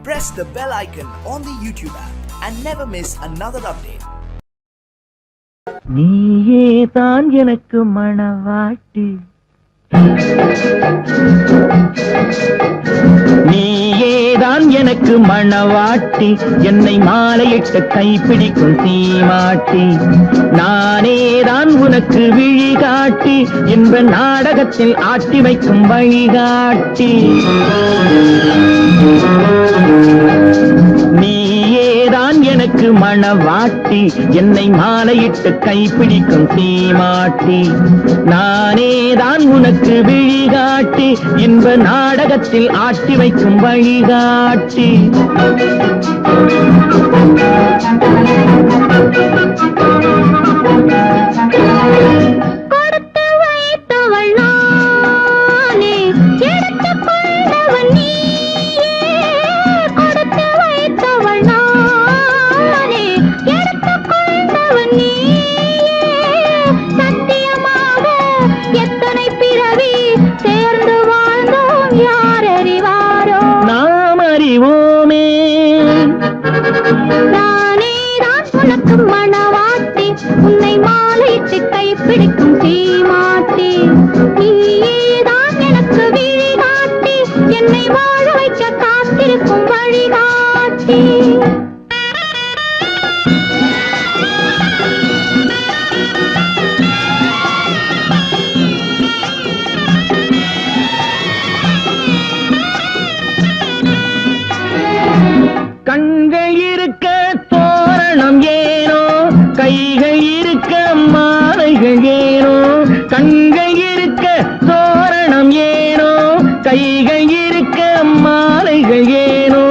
press the bell icon on the YouTube app and never miss another update. நீயே தான் எனக்கு மணவாட்டி, நீயேதான் எனக்கு மணவாட்டி, என்னை மாலையிட்டு கைப்பிடிக்கும் சீமாட்டி, நானேதான் உனக்கு விழிகாட்டி, என்ப நாடகத்தில் ஆட்டி வைக்கும் வழிகாட்டி. நீயேதான் எனக்கு மணவாட்டி, என்னை மாலையிட்டு கைப்பிடிக்கும் சீமாட்டி, நானேதான் உனக்கு விழிகாட்டி, இன்ப நாடகத்தில் ஆட்டி வைக்கும் வழிகாட்டி. கொடுத்து வைத்தவள் நானே, எடுத்துக் கொண்டவன் நீயே. கொடுத்து வைத்தவள் நானே, எடுத்துக் கொண்டவன் நீயே. சத்தியமாக எத்தனை பிறவி சேர்ந்து வாழ்ந்தோம், யார் அறிவாரோ? நாம் அறிவோமே. நானேதான் உனக்கு மணவாட்டி, உன்னை மாலையிட்டு கைப்பிடிக்கும் சீமாட்டி, நீயேதான் எனக்கு விழிகாட்டி, என்னை வாழ வைக்க காத்திருக்கும் வழிகாட்டி. கண்கள் இருக்க தோரணம் ஏனோ, கைகள் இருக்க மாலைகள் ஏனோ. கண்கள் இருக்க தோரணம் ஏனோ, கைகள் இருக்க மாலைகள் ஏனோ.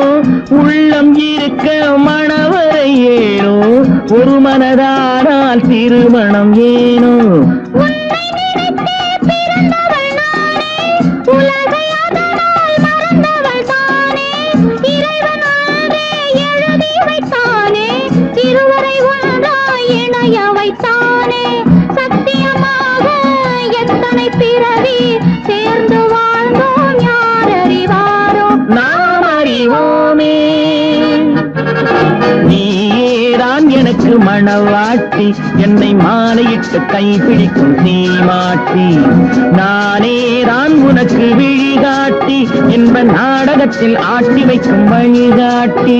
உள்ளம் இருக்க மணவரை ஏனோ, ஒரு மனதானால் திருமணம் ஏனோ. உன்னை நினைத்தே பிறந்தவள் நானே, உலகை அதனால் மறந்தவள் தானே. இறைவன் அன்றே எழுதி வைத்தானே, இருவரை ஒன்றாய் இணைய வைத்தானே. சத்தியமாக எத்தனை பிறவி சேர்ந்து வாழ்ந்தோம், யார் அறிவாரோ? நாம் அறிவோமே. நீயேதான் எனக்கு மணவாட்டி, என்னை மாலையிட்டு கைப்பிடிக்கும் சீமாட்டி, நானேதான் உனக்கு விழிகாட்டி, என்ப நாடகத்தில் ஆட்டி வைக்கும் வழிகாட்டி.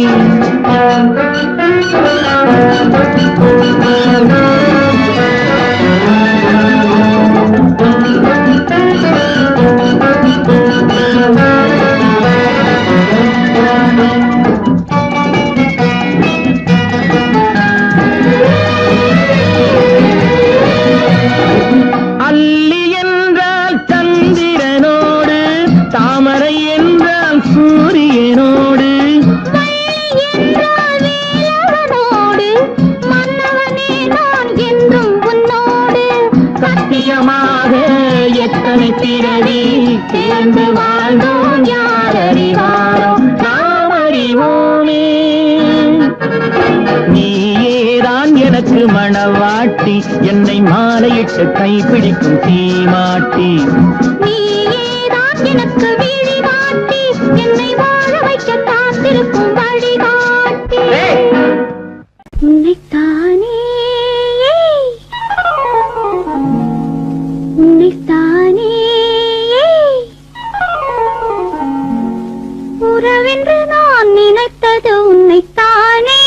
அல்லி என்றால் சந்திரனோடு, தாமரை என்றால் சூரியனோடு. வள்ளி என்றால் வேலவனோடு, மன்னவனே நான் என்றும் உன்னோடு. சத்தியமாக எத்தனை பிறவி சேர்ந்து வாழ்ந்தோம், யார் அறிவாரோ? நாம் அறிவோமே. நீயேதான் எனக்கு மணவாட்டி, என்னை மாலையிட்டு கைப்பிடிக்கும் சீமாட்டி, நீயேதான் எனக்கு விழிகாட்டி, என்னை வாழ வைக்க காத்திருக்கும் வழிகாட்டி. உன்னைத்தானே உன்னைத்தானே உறவென்று நான் நினைத்தது உன்னைத்தானே.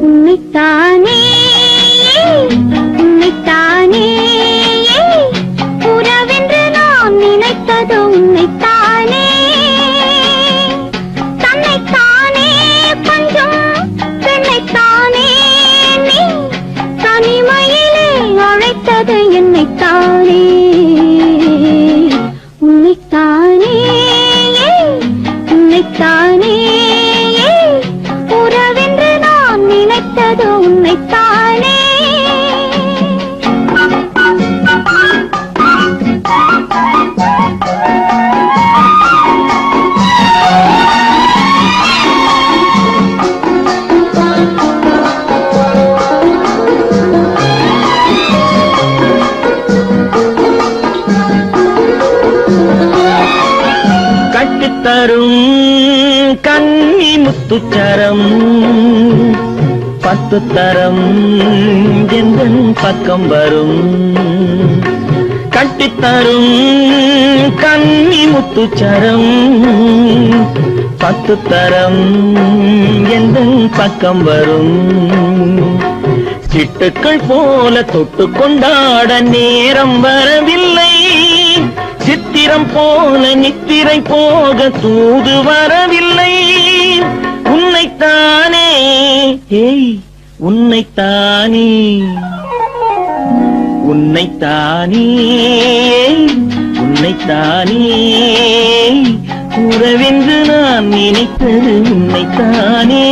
உன்னைத்தானே உன்னைத்தானே உறவென்று கட்டித்தரும் கன்னி முத்துச்சரம் 10 தரம் எந்தன் பக்கம் வரும் கட்டித்தரும் கன்னி முத்துச்சரம் 10 தரம் எந்தன் பக்கம் வரும் சிட்டுக்கள் போல தொட்டு கொண்டாட நேரம் வரவில்லை சித்திரம் போல நித்திரை போக தூது வரவில்லை உன்னைத்தானே ஏய் உன்னைத்தானே உன்னைத்தானே உன்னைத்தானே உறவென்று நான் நினைத்தது உன்னைத்தானே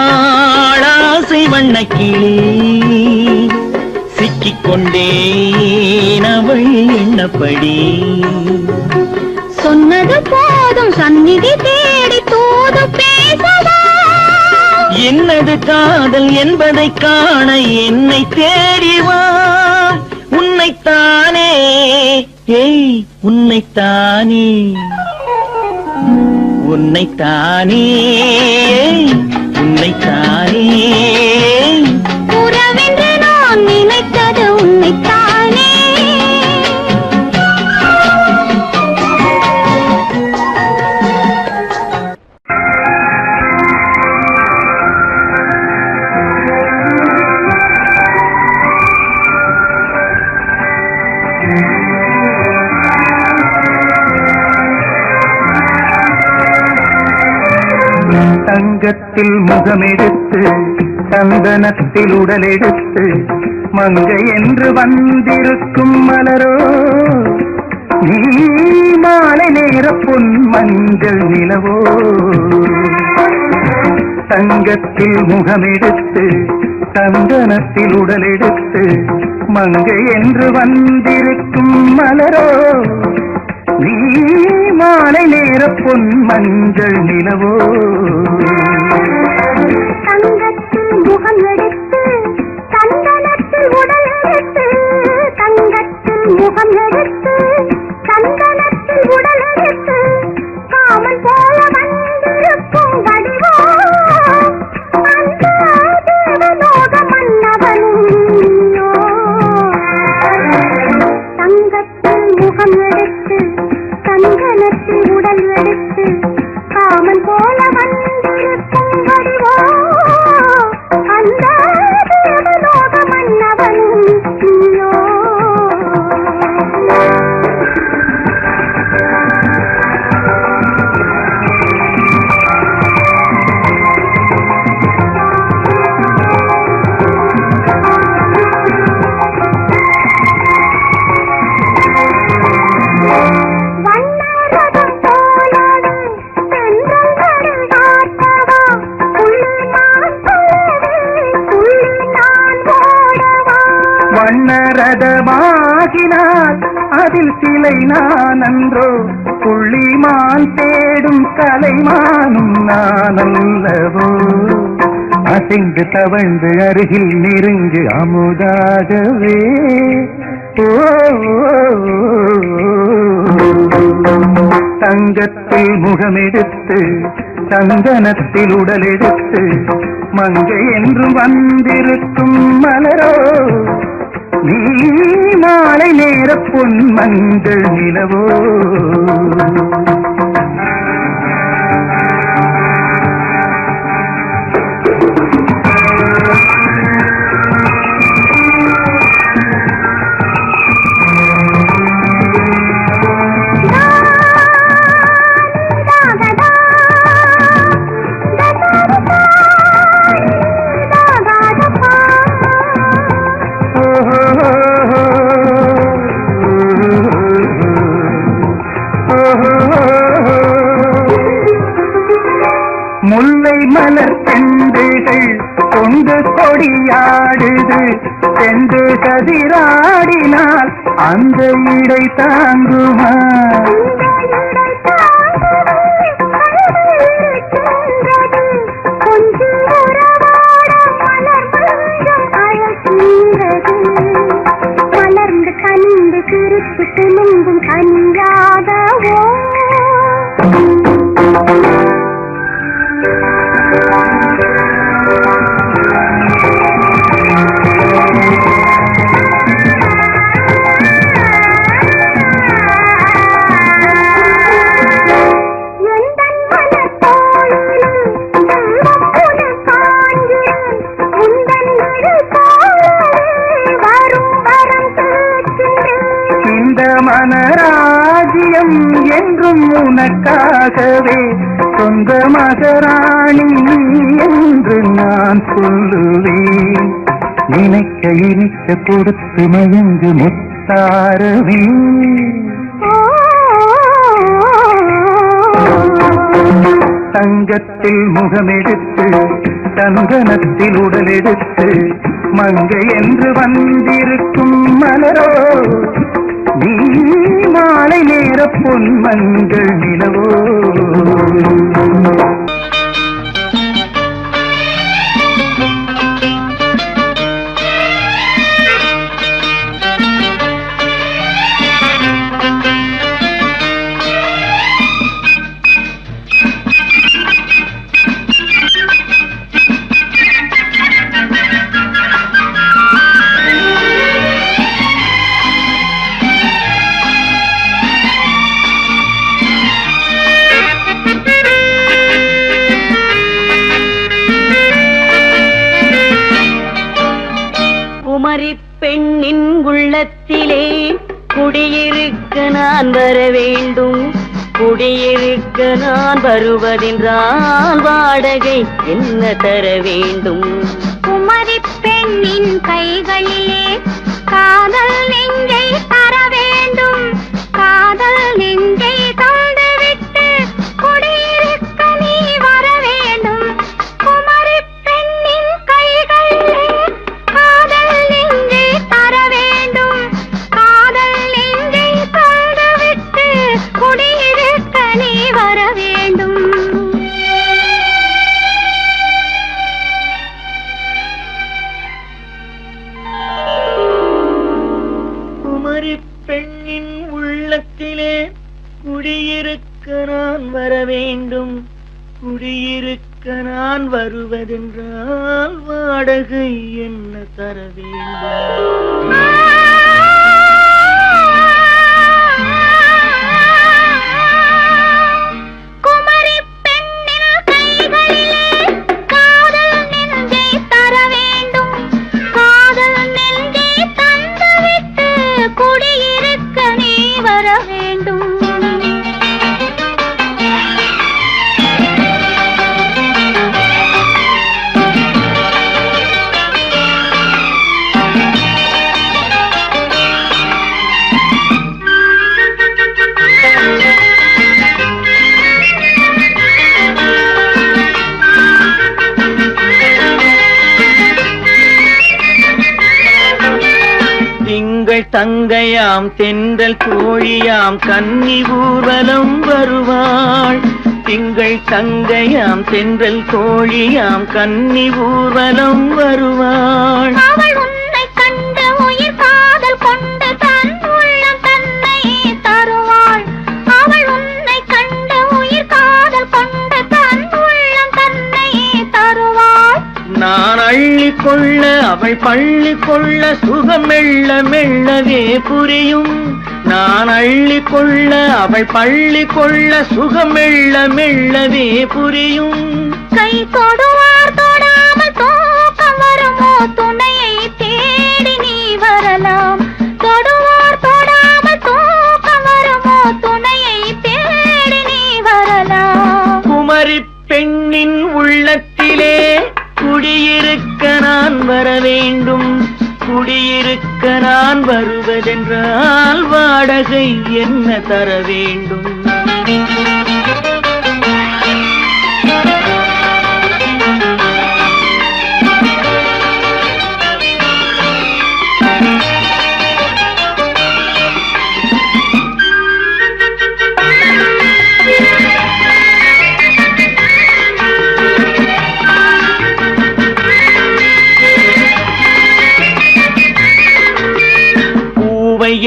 வட்டமிட்டாளாசை வண்ணக்கிளி சிக்கிக்கொண்டேன் அவள் எண்ணப்படி சொன்னது போதும் சந்நிதி தேடி தூது பேசவா என்னது காதல் என்பதை காண என்னை தேடிவா உன்னைத்தானே ஏய் உன்னைத்தானே உன்னைத்தானே உன்னைத்தானே உறவென்று நான் நினைத்தது உன்னைத்தானே தங்கத்தில் முகமெடுத்து சந்தனத்தில் உடலெடுத்து மங்கை என்று வந்திருக்கும் மலரோ நீ மாலை நேர பொன் மஞ்சள் நிலவோ தங்கத்தில் முகமெடுத்து சந்தனத்தில் உடலெடுத்து மங்கை என்று வந்திருக்கும் மலரோ நீ மாலை நேர பொன் மஞ்சள் நிலவோ தங்கத்தில் முகம் எடுத்து சந்தனத்தில் உடல் எடுத்து தங்கத்தில் முகம் எடுத்து சந்தனத்தில் உடல் எடுத்து காமன் போல வந்திருக்கும் வடிவோ அந்த தேவலோக மன்னவனும் நீயோ தங்கத்தில் முகம் எடுத்து சந்தனத்தில் உடல் எடுத்து காமன் போல வந்திருக்கும் வடிவோ அந்த தேவலோக மன்னவனும் நீயோ வண்ணரதமாகினால் அதில் சிலை நான் அன்றோ புள்ளிமான் தேடும் கலைமானும் நான் அல்லவோ அசைந்து தவழ்ந்து அருகில் நெருங்கு அமுதாகவே தங்கத்தில் முகமெடுத்து சந்தனத்தில் உடலெடுத்து மங்கை என்றும் வந்திருக்கும் மலரோ நீ மாலை நேர பொன் மஞ்சள் நிலவோ முல்லை மலர் செண்டுகள் கொண்டு கொடியாடுது செண்டு கதிராடினால் அந்த இடை தாங்குமா மலர்ந்து கண்டு சிரித்து துணுங்கும் கஞ்சாதவோ மனராஜ்யம் என்றும் உனக்காகவே சொந்த மகராணி என்று நான் சொல்லுவேன் நினைக்க இனிக்க கொடுத்து மயங்கு முத்தாரவே தங்கத்தில் முகமெடுத்து சந்தனத்தில் உடலெடுத்து மங்கை என்று வந்திருக்கும் மலரோ நீ மாலை நேர பொன் மஞ்சள் நிலவோ பெண்ணின் உள்ளத்திலே குடியிருக்க நான் வர வேண்டும் குடியிருக்க நான் வருவதென்றால் வாடகை என்ன தர வேண்டும் குமரி பெண்ணின் கைகளிலே காதல் நெஞ்சை தர வேண்டும் காதல் நெஞ்சை தந்துவிட்டு குடியிருக்க நீ வர வேண்டும் குமரி பெண்ணின் கைகளிலே காதல் நெஞ்சை தர வேண்டும் காதல் நெஞ்சை தந்துவிட்டு குடியிருக்க நீ வர வேண்டும் குமரி பெண்ணின் உள்ளத்திலே குடியிருக்க நான் வர வேண்டும் குடியிருக்க நான் வருவதென்றால் வாடகை என்ன தர வேண்டும் தங்கையாம் தென்றல் தோழியாம் கன்னி ஊர்வலம் வருவாள் திங்கள் தங்கையாம் தென்றல் தோழியாம் கன்னி ஊர்வலம் வருவாள் அவள் உன்னை கண்டு உயிர் காதல் கொண்டு நான் அள்ளி கொள்ள அவள் பள்ளி கொள்ள சுகம் மெல்ல மெல்லவே புரியும். நான் அள்ளி கொள்ள அவள் பள்ளி கொள்ள சுகம் மெல்ல மெல்லவே புரியும். கை தொடுவார் தொடாமல் தூக்கம் வருமோ துணையை தேடி நீ வரலாம். தொடுவார் தொடாமல் தூக்கம் வருமோ துணையை தேடி நீ வரலாம். குமரி பெண்ணின் உள்ளத்திலே குடியிருக்க நான் வர வேண்டும். குடியிருக்க நான் வருவதென்றால் வாடகை என்ன தர வேண்டும்?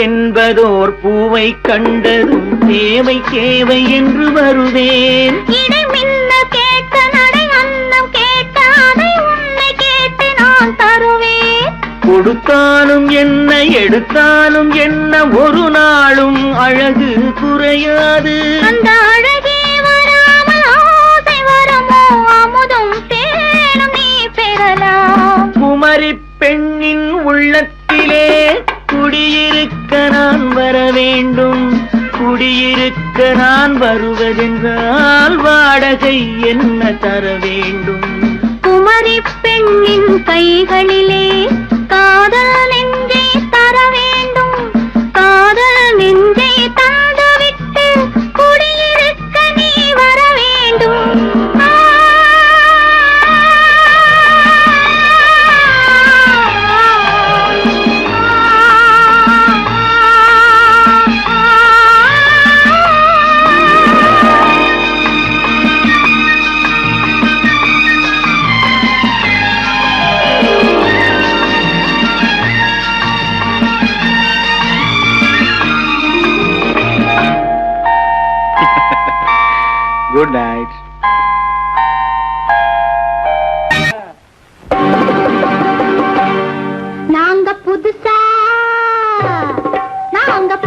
என்பதோர் பூவை கண்டதும் தேவை தேவை என்று வருவேன். இடை மின்ன கேட்க நடை அன்னம் கேட்க அதை உன்னை கேட்டு நான் தருவேன். கொடுத்தாலும் என்ன எடுத்தாலும் என்ன ஒரு நாளும் அழகு குறையாது. அந்த அழகே வராமல் ஆசை வருமோ அமுதும் தேனும் நீ பெறலாம். குமரி பெண்ணின் உள்ளத்திலே குடியிருக்க நான் வர வேண்டும். குடியிருக்க நான் வருவதென்றால் வாடகை என்ன தர வேண்டும்? குமரி பெண்ணின் கைகளிலே காதல் நெஞ்சை தர வேண்டும். காதல் நெஞ்சை தந்துவிட்டு குடியிருக்க நீ வர வேண்டும். Good night. நாங்க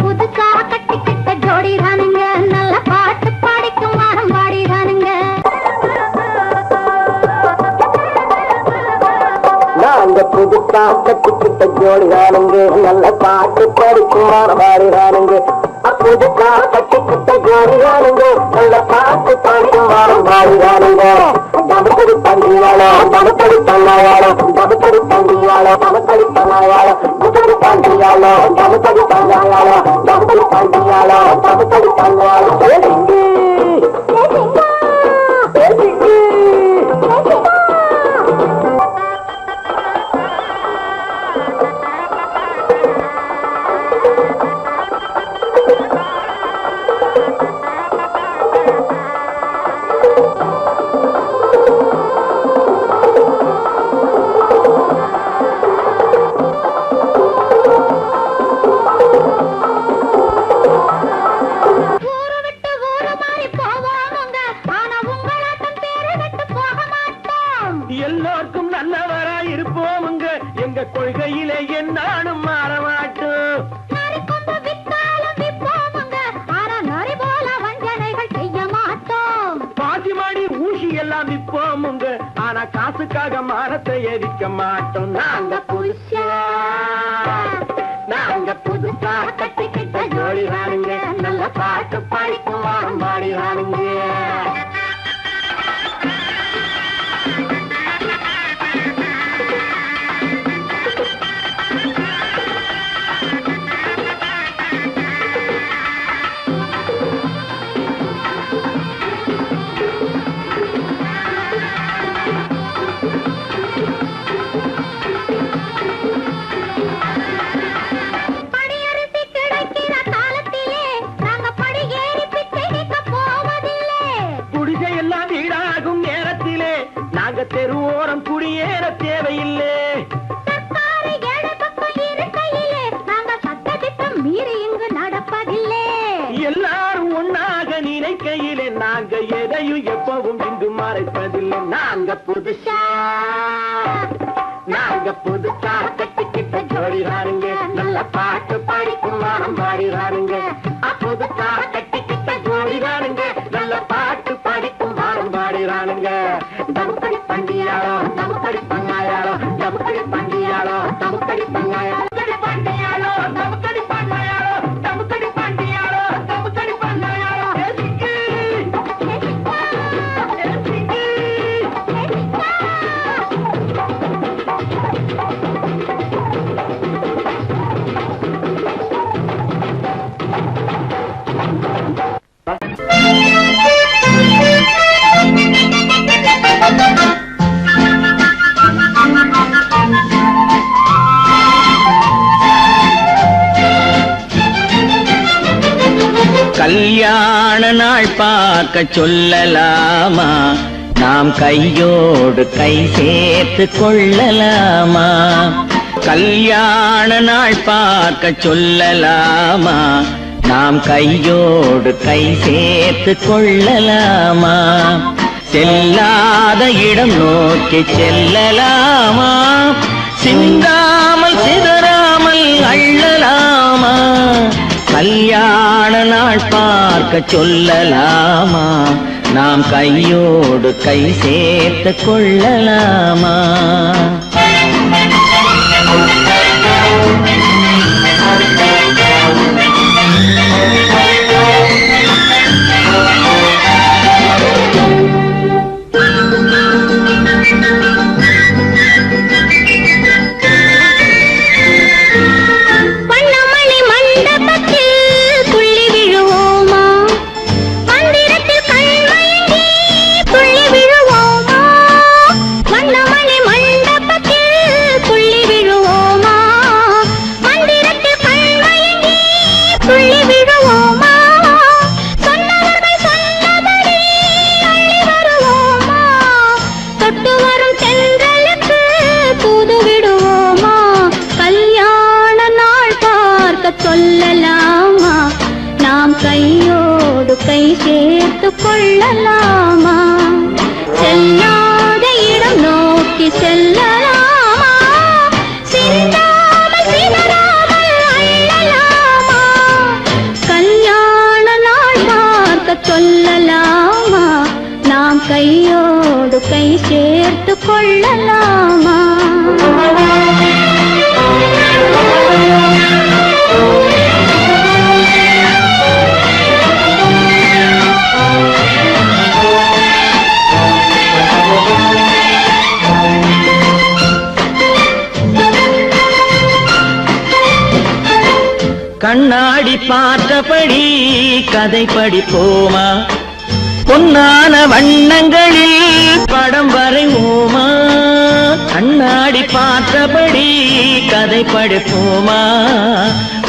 புதுசா கட்டிக்கிட்ட ஜோடி தானுங்க. நல்ல பாட்டு பாடிக்கும் வாரம் பாடிதானுங்க. நாங்க புதுசா கட்டிக்கிட்ட ஜோடி தானுங்க. நல்ல பாட்டு பாடிக்கும் வாரம் பாடிதானுங்க. புதுசா கட்டிக்கிட்ட ஜோடி தானுங்க. நல்ல பாட்டு பாடிக்கும் வாரம் பாடிதானுங்க. தமக்கடி தந்தியாளோ தமக்கடி தன்னாயாளோ தமக்கடி தந்தியாளோ தமக்கடி தன்னாயாளோ தமக்கடி தந்தியாளோ தமக்கடி தன்னாயாளோ தமக்கடி தந்தியாளோ தமக்கடி தன்னாயாளோ பேசிங்கி பேசிங்கி எல்லோருக்கும் நல்லவராய் இருப்போமுங்க. எங்க கொள்கையிலே என்னாலும் மாற மாட்டோம். பாசிமாடி ஊசி எல்லாம் விற்போமுங்க. ஆனா காசுக்காக மரத்தை எரிக்க மாட்டோம். நாங்க புதுசா கட்டிக்கிட்ட ஜோடி வாருங்க. நல்ல பாட்டு பாடிக்கும் வாரம் பாடி வாருங்க. தெருவோரம் குடியேற தேவையில்லை. எல்லாரும் ஒன்னாக நினைக்கையிலே நாங்க எதையும் எப்பவும் இங்கு மறைப்பதில்லை. நாங்க புதுசா கட்டிக்கிட்ட ஜோடிதானுங்க நல்ல பாட்டு பாடிக்கும் வாரம் பாடிதானுங்க புதுசா கட்டிக்கிட்ட ஜோடிதானுங்க நல்ல பாட்டு பாடிக்கும் வாரம் பாடிதானுங்க தமுக்கடி பண்டியாளோ தமுக்கடி பங்காயாளோ தமுக்கடி பண்டியாளோ தமுக்கடி பங்காயாளோ பண்டியாளோ தமுக்கடி பங்காயாளோ தமுக்கடி பண்டியாளோ தமுக்கடி பங்காயாளோ கல்யாண நாள் பார்க்க சொல்லலாமா நாம் கையோடு கை சேர்த்து கொள்ளலாமா கல்யாண நாள் பார்க்க சொல்லலாமா நாம் கையோடு கை சேர்த்து கொள்ளலாமா செல்லாத இடம் நோக்கி செல்லலாமா சிந்தாமல் சிதறாமல் அள்ளலாமா கல்யாண நாள் பார்க்க சொல்லலாமா நாம் கையோடு கை சேர்த்து கொள்ளலாமா சொல்லலாமா நாம் கையோடு கை சேர்த்து கொள்ளலாமா செல்லாத இடம் நோக்கி செல்லலாமா சிந்தாமல் சிதறாமல் அள்ளலாமா கல்யாண நாள் பார்க்க சொல்லலாமா நாம் கையோடு கை சேர்த்து கொள்ளலாமா கண்ணாடி பார்த்தபடி கதை படிப்போமா பொன்னான வண்ணங்களில் படம் வரைவோமா கண்ணாடி பார்த்தபடி கதை படிப்போமா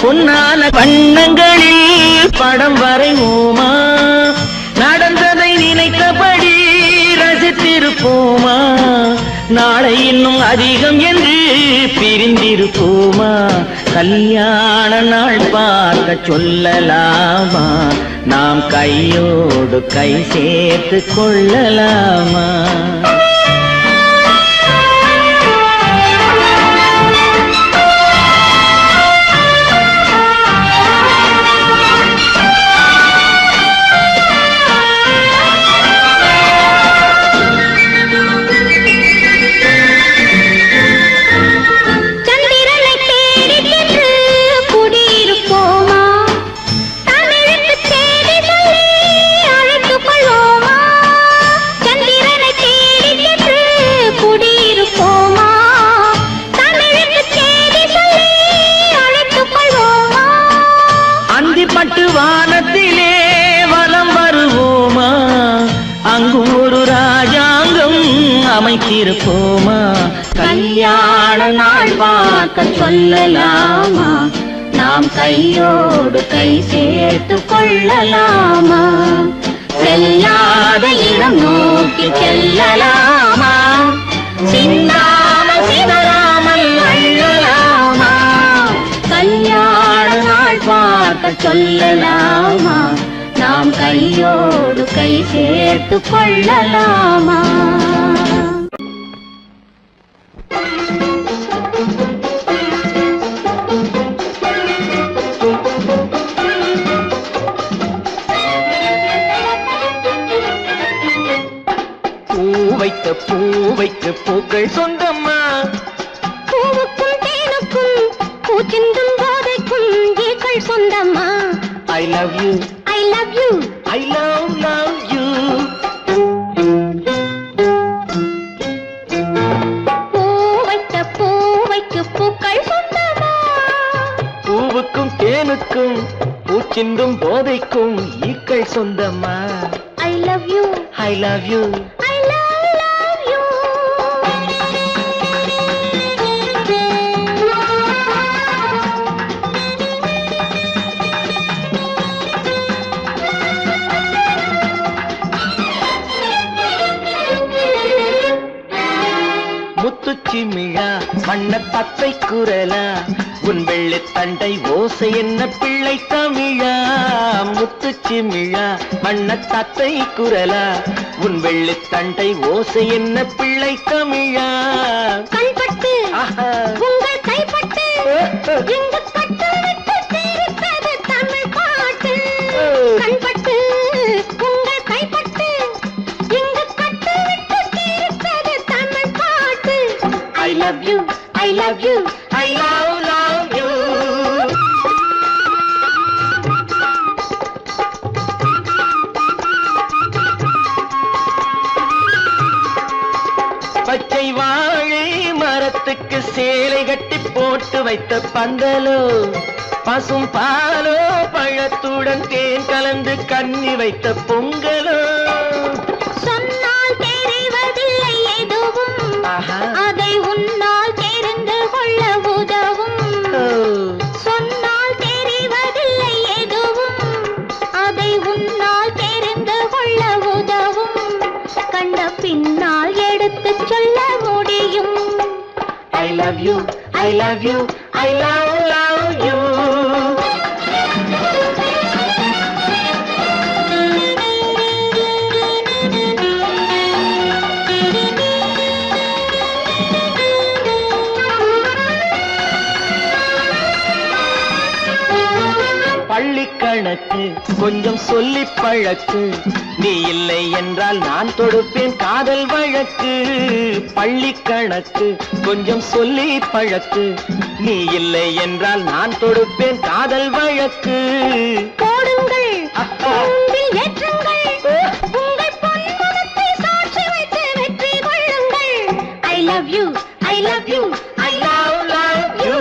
பொன்னான வண்ணங்களில் படம் வரைவோமா நடந்ததை நினைத்தபடி ரசித்திருப்போமா நாளை இன்னும் அதிகம் என்று பிரிந்திருப்போமா கல்யாண நாள் பார்க்க சொல்லலாமா நாம் கையோடு கை சேர்த்து கொள்ளலாமா வானத்திலே வலம் வருவோமா அங்கும் ஒரு ராஜாங்கம் அமைத்திருப்போமா கல்யாண நாள் பார்க்க சொல்லலாமா நாம் கையோடு கை சேர்த்து கொள்ளலாமா செல்லாத இடம் நோக்கி செல்லலாமா சிந்தாமல் சிதறாமல் அள்ளலாமா கல்யாண நாள் பார்க்க சொல்லலாமா நாம் கையோடு கை சேர்த்து கொள்ளலாமா? பூவைக்கு பூக்கள் சொந்தம்மா. பூவுக்கும் தேனுக்கும் பூச்சிந்தும் போதைக்கும் ஈக்கள் சொந்தம்மா. I love you, I love you, I love you. பூவைக்கு பூக்கள் சொந்தமா. பூவுக்கும் தேனுக்கும் பூச்சிந்தும் போதைக்கும் ஈக்கள் சொந்தம்மா. I love you, I love you. I love you. முத்துச்சிமிழா வண்ண பச்சை குரலா உன் வெள்ளி தண்டை ஓசை என்ன பிள்ளை தமிழா. முத்துச்சிமிழா வண்ண தத்தை குரலா உன் வெள்ளி தண்டை ஓசை என்ன பிள்ளை தமிழா. கண்பட்டு ஆஹா. உங்கள் கைப்பட்டு இங்கு பட்டு விட்டு தீர்த்தது தமிழ் பாட்டு. கண்பட்டு உங்கள் கைப்பட்டு இங்கு பட்டு விட்டு தீர்த்தது தமிழ் பாட்டு. I love you, I love you, I love you. பச்சை வாழை மரத்துக்கு சேலை கட்டி போட்டு வைத்த பந்தலோ பசும் பாலோ பழத்துடன் தேன் கலந்து கண்ணி வைத்த பொங்கலோ. சொன்னால் தெரிவதில்லை எதுவும், ஆஹா. அதை உன்னால் தெரிந்து கொள்ள உதவும். சொன்னால் தெரிவதில்லை எதுவும், அதை உன்னால் தெரிந்து கொள்ள உதவும். கண்ட பின்னால் எடுத்துச் சொல்ல முடியும். I love you, I love you, I love you. பள்ளி கணக்கு கொஞ்சம் சொல்லி பழக்கு, நீ இல்லை என்றால் நான் தொடுப்பேன் காதல் வழக்கு. பள்ளி கணக்கு கொஞ்சம் சொல்லி பழக்கு, நீ இல்லை என்றால் நான் தொடுப்பேன் காதல் வழக்கு. போடுங்கள் கூண்டில் ஏற்றுங்கள், உங்கள் பொன்முகத்தை சாட்சி வைத்து வெற்றி கொள்ளுங்கள். I love you, I love you, I love you.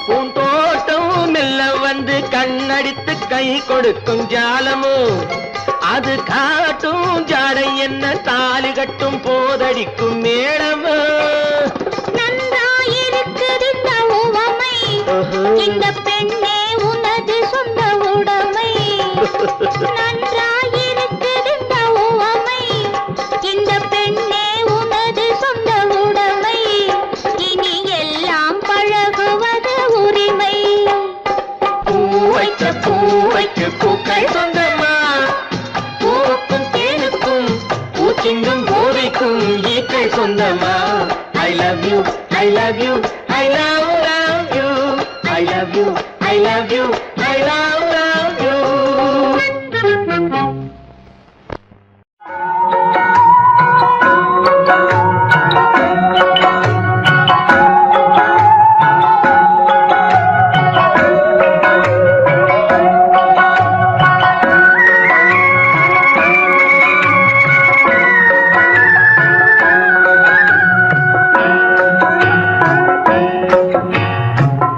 பூந்தோட்டம் மெல்ல வந்து கண்ணடித்து கை கொடுக்கும் ஜாலமோ, அது காட்டும் ஜாடை என்ன தாலி கட்டும் போதடிக்கும் மேளமோ. நன்றாயிருக்குது இந்த உவமை, இந்த பெண்ணே உனது சொந்த உடைமை. நன்றாயிருக்குது இந்த உவமை, இந்த பெண்ணே உனது சொந்த உடைமை. இனி எல்லாம் பழகுவது உரிமை. பூவைக்கு பூக்கள் சொந்தமா. பூவுக்கும் தேனுக்கும் பூச்சிங்கும் போதைக்கும் ஈக்கள் சொந்தமா. I love you, I love you, I love you. I love you, I love you, I love you.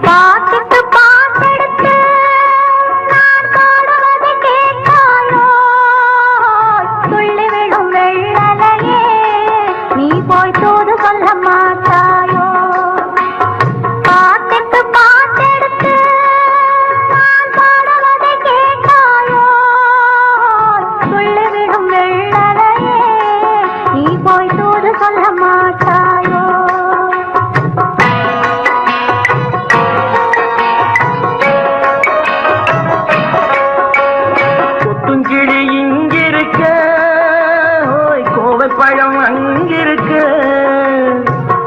பாத்துட்டு பாத்தெடுத்து பழம் அங்கிருக்க,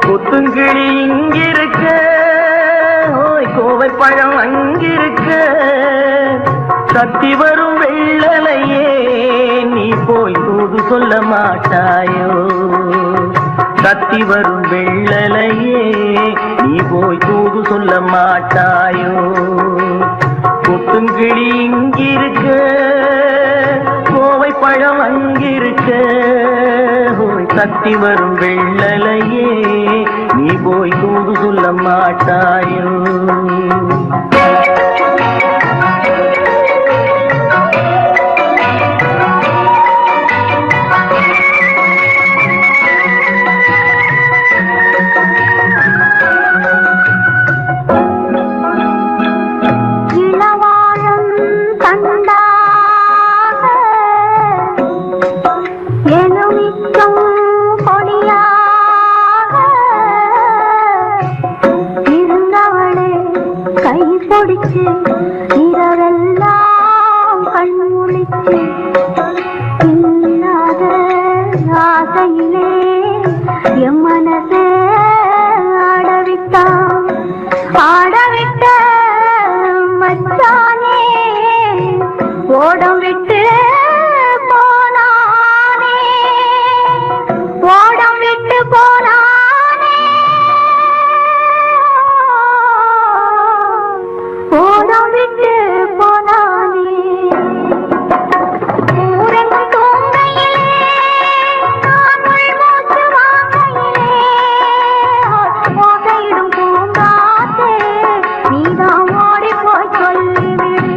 கொத்துங்கிளி இங்கிருக்க, ஓய் கோவை பழம் அங்கிருக்க, சத்தி வரும் வெள்ளலையே நீ போய் தூது சொல்ல மாட்டாயோ. சத்தி வரும் வெள்ளலையே நீ போய் தூது சொல்ல மாட்டாயோ. கொத்துங்கிளி இங்கிருக்க, கோவை பழம் அங்கிருக்க, ஓய் சத்தி வரும் வெள்ளலையே நீ போய் தூது சொல்ல மாட்டாயோ. இரவெல்லாம் கண்முழிச்சு இல்லாத ஆசையிலே என் மனசே ஆடவிட்ட மச்சானே ஓடம் விட்டு போனானே, ஓடம் விட்டு போனானே, ஓடம் விட்டு போனானே. ஊரெங்கும் தூங்கையிலே நான் உள்மூச்சு வாங்கையிலே ஓசையிடும் பூங்காற்றே நீதான் ஓடி போய் சொல்லிவிடு.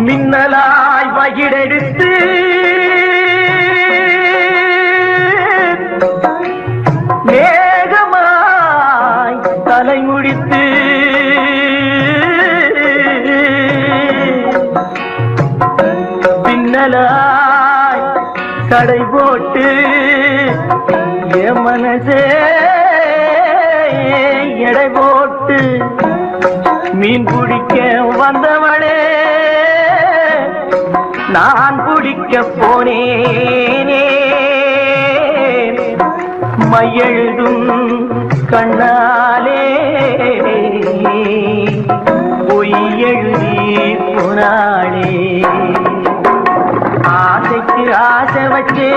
மின்னலாய் வகிடெடுத்து மேகமாய் தலை முடித்து பின்னலாய் கடை போட்டு என் மனசே எடை போட்டு மீன் பிடிக்க வந்தவளே நான் பிடிக்க போனேனே. மையெழுதும் கண்ணாலே பொய் எழுதி போனாளே. ஆசைக்கு ஆசை வச்சே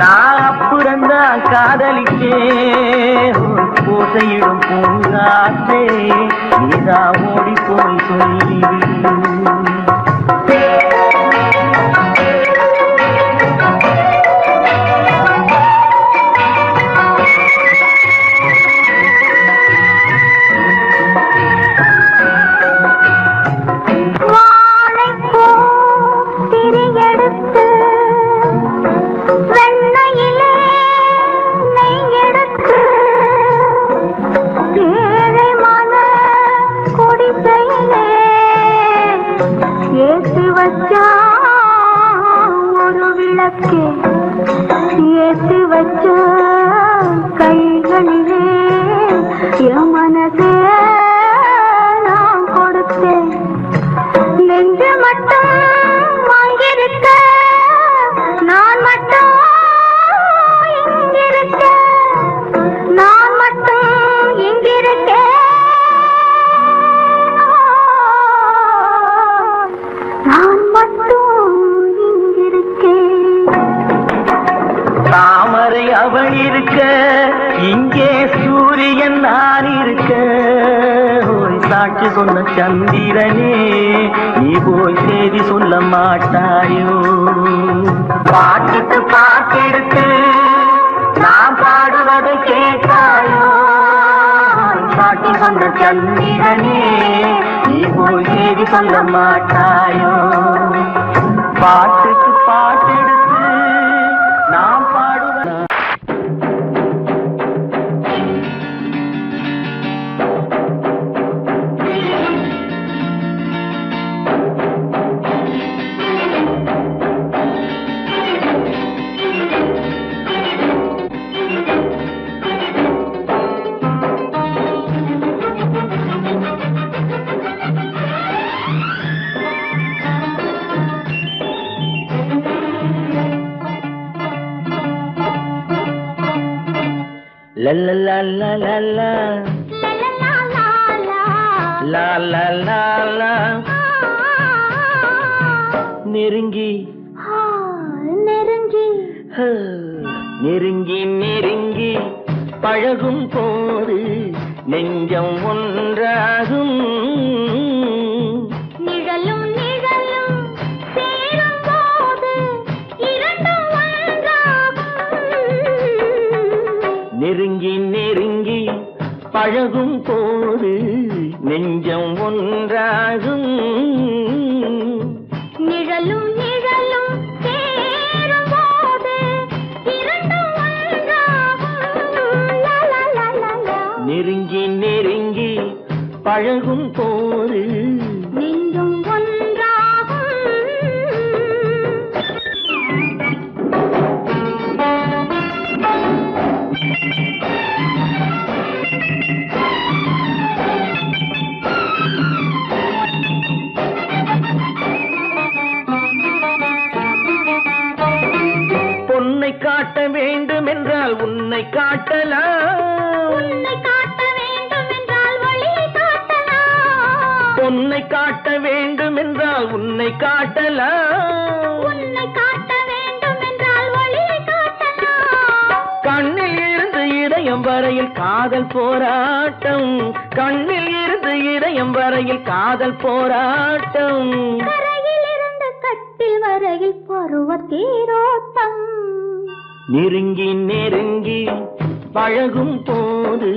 நான் அப்புறந்தான் காதலிச்சே. ஓசையிடும் பூங்காற்றே நீதா ஓடி போய் சொல்லிவிடு. ஒரு விளக்கு ஏற்றி வச்ச கைகளிலே என் மனசே நான் கொடுத்தேன். நெஞ்சு மட்டும் வாங்கியிருக்க நான் மட்டும் இங்கிருக்க, நான் மட்டும் இங்கிருக்கேன். நான் மட்டும் இங்கிருக்கேன். தாமரை அவள் இருக்க, இங்கே சூரியன் நான் இருக்க. சாட்சி சொன்ன சந்திரனே நீ போய் செய்தி சொல்ல மாட்டாயோ. பாட்டுக்கு பாட்டெடுத்து நான் பாடுவதை கேட்டாயோ. சாட்சி சொன்ன சந்திரனே நீ போய் செய்தி சொல்ல மாட்டாயோ. பாட்டுக்கு பாட்டெடுத்து நாம் பாடுவதை லல்லா லா லா லா லா லா லா லா நெருங்கி நெருங்கி நெருங்கி நெருங்கி பழகும் போது நெஞ்சம் ஒன்றாகும் நிழலும் நிழலும் சேரும் போது இரண்டும் ஒன்றாகும் நெருங்கி நெருங்கி பழகும் போது நெஞ்சம் ஒன்றாகும் நிழலும் நிழலும் சேரும் போது இரண்டும் ஒன்றாகும் லா லா லா லா லா நெருங்கி நெருங்கி பழகும் போது நெஞ்சும் ஒன்றாகும் பொன்னை காட்ட வேண்டும் என்றால் உன்னை காட்டலாம் உன்னை காட்ட வேண்டும் என்றால் ஒளியை காட்டலாம் பொன்னை காட்ட வேண்டும் என்றால் உன்னை காட்டலாம் உன்னை காட்ட வேண்டும் என்றால் ஒளியை காட்டலாம் கண்ணில் இருந்து இதயம் வரையில் காதல் போராட்டம் கண்ணில் இருந்து இதயம் வரையில் காதல் போராட்டம் கரையில் இருந்து கட்டில் வரையில் பருவ தேரோட்டம் நெருங்கி நெருங்கி பழகும் போது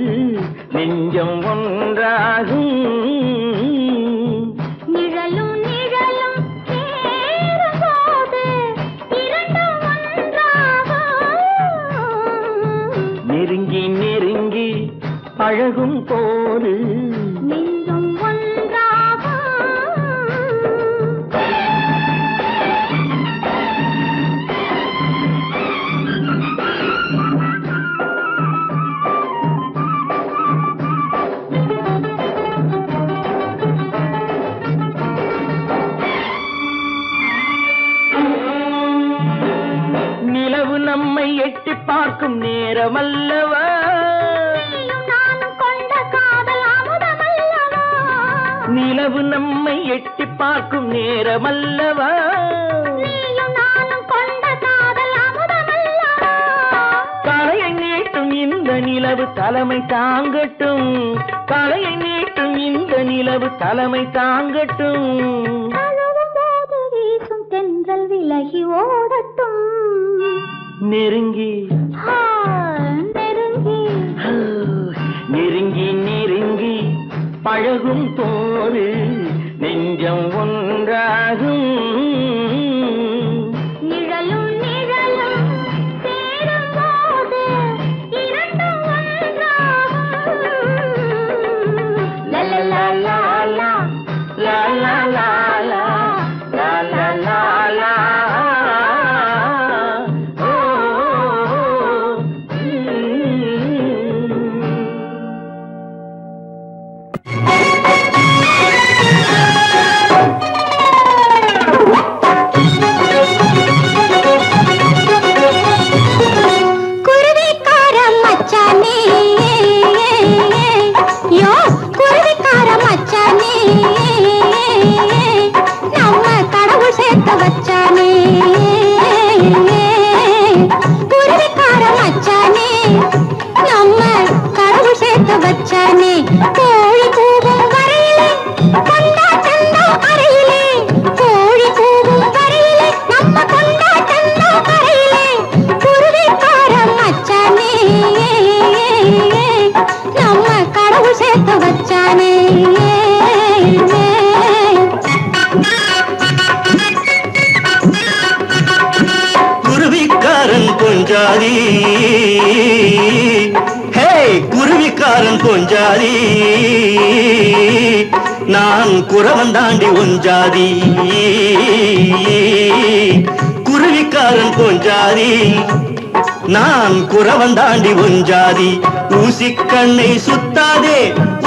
நெஞ்சம் ஒன்றாகும் நிழலும் நிழலும் சேரும் போது இரண்டும் ஒன்றாகும் நெருங்கி நெருங்கி பழகும் போது நெஞ்சும் ஒன்றாகும் நிலவு நம்மை எட்டி பார்க்கும் நேரமல்லவா நீயும் நானும் கொண்ட காதல் அமுதமல்லவா நிலவு நம்மை எட்டி பார்க்கும் நேரமல்லவா நீயும் நானும் கொண்ட காதல் அமுதமல்லவா தலையை நீட்டும் இந்த நிலவு தலைமை தாங்கட்டும் தலையை நீட்டும் இந்த நிலவு தலைமை தாங்கட்டும் தழுவும் போது வீசும் தென்றல் விலகி ஓடட்டும் நெருங்கி நெருங்கி நெருங்கி நெருங்கி பழகும் போது நெஞ்சம் ஒன்றாகும் நிழலும் நிழலும் சேரும் போது இரண்டும் ஒன்றாகும் லலலா லா லா லா லா லா லா லா லா லா லா ஓ, குருவிக்கார மச்சானே யோ குருவிக்கார மச்சானே நம்ம கடவுள் சேர்த்து வச்சானே குருவிக்கார மச்சானே நம்ம கடவுள் சேர்த்து வச்சானே கோழி கூவும் வரையிலே கொண்டாட்டந்தான் அறையிலே கோழி கூவும் வரையிலே நம்ம கொண்டாட்டந்தான் அறையிலே குருவிக்கார மச்சானே நம்ம கடவுள் சேர்த்து வச்சானே குருவிக்காரன் கொஞ்சாதி ஹே குருவிக்காரன் கொஞ்சாதி நான் குறவன் தாண்டி ஒஞ்சாதி குருவிக்காரன் கொஞ்சாதி நான் குறவன் தாண்டி ஒஞ்சாதி ஊசி கண்ணை சுத்தாதே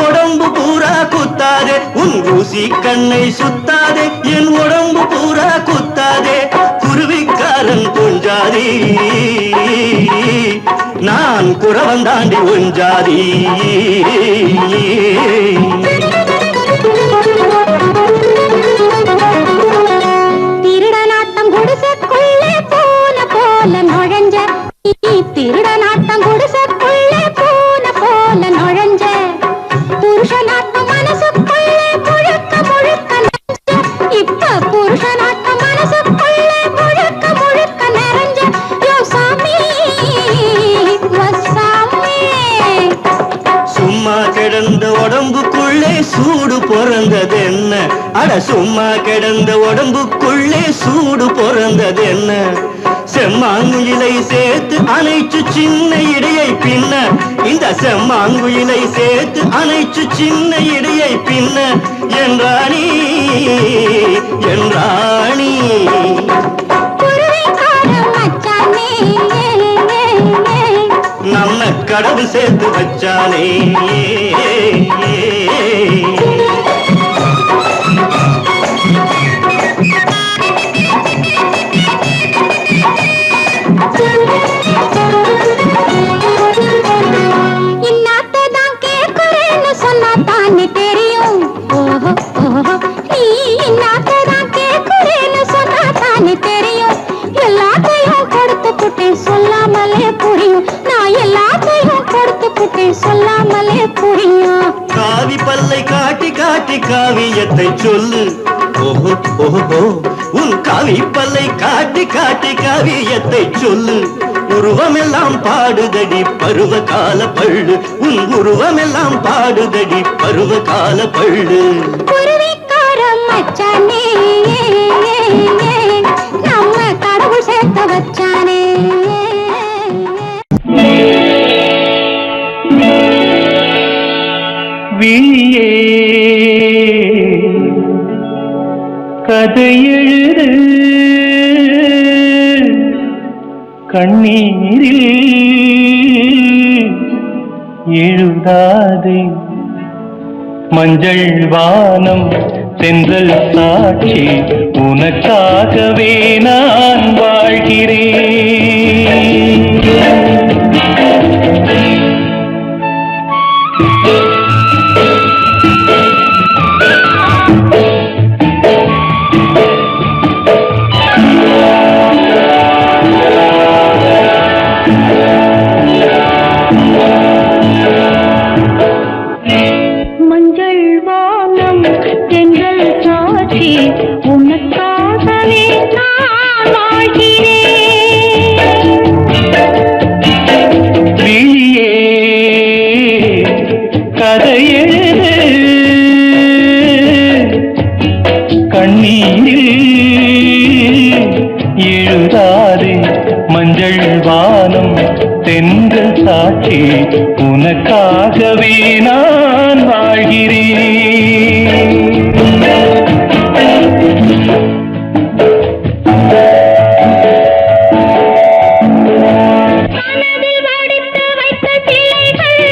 உடம்பு பூரா குத்தாதே உன் ஊசி கண்ணை சுத்தாதே என் உடம்பு பூரா குத்தாதே குருவிக்காரன் கொஞ்சாதி நான் குறவன் தாண்டி ஒஞ்சாதி. திருடனாட்டம் குடிசைக்குள்ளே போன போல நுழைஞ்ச, திருடனாட்டம் குடிசைக்குள்ளே போன போல நுழைஞ்ச, புருஷனாட்டம் மனசுக்குள்ளே முழுக்க முழுக்க நிறைஞ்ச, இப்ப புருஷனாட்டம் மனசுக்குள்ளே முழுக்க முழுக்க நிறைஞ்ச, யோ சாமி வசாமி. சும்மா கிடந்த உடம்புக்குள்ளே சூடு பிறந்தது என்ன? அட சும்மா கிடந்த உடம்புக்குள்ளே சூடு பிறந்தது என்ன? செம்மாங்குயிலை சேர்த்து அணைச்சு சின்ன இடையை பின்ன, இந்த செம்மாங்குயிலை சேர்த்து அணைச்சு சின்ன இடையை பின்ன, என்றாணி என்றாணி நம்ம கடவுள் சேர்த்து வச்சானே. இன்னாத்தான் கேட்கிறேன்னு சொன்னா தானே தெரியும். ஓஹோ ஓஹோ, நீ இன்னாத்தான் கேட்கிறேன்னு சொன்னா தானே தெரியும். எல்லாத்தையும் கொடுத்துக்கிட்டேன் சொல்லாமலே புரியும். நான் எல்லாத்தையும் கொடுத்துக்கிட்டேன் சொல்லாமலே புரியும். காவி பல்லை காட்டி காட்டி காவியத்தை சொல்லு. ஓஹோ ஓஹோ, உன் காவி பல்லை காட்டி காட்டி காவியத்தை சொல்லு. உருவமெல்லாம் பாடுதடி பருவ கால பள்ளு, உன் உருவமெல்லாம் பாடுதடி பருவ கால பள்ளு. குருவிக்காரம் மச்சானே, நம்ம கடவுள் சேர்த்து வச்சானே. விழியே கதை எழுது, கண்ணீரில் எழுதாதே. மஞ்சள் வானம் தென்றல் சாட்சி, உனக்காகவே நான் வாழ்கிறேன். மஞ்சள் வானம் தென்றல் சாட்சி, உனக்காகவே நான் வாழ்கிறேன். விழியே கதை எழுது, கண்ணீரில் எழுதாதே. மஞ்சள் வானம் தென்றல் சாட்சி, உனக்காகவே நான் வாழ்கிறேன். மனதில் வடித்து வைத்த கிளைகள்,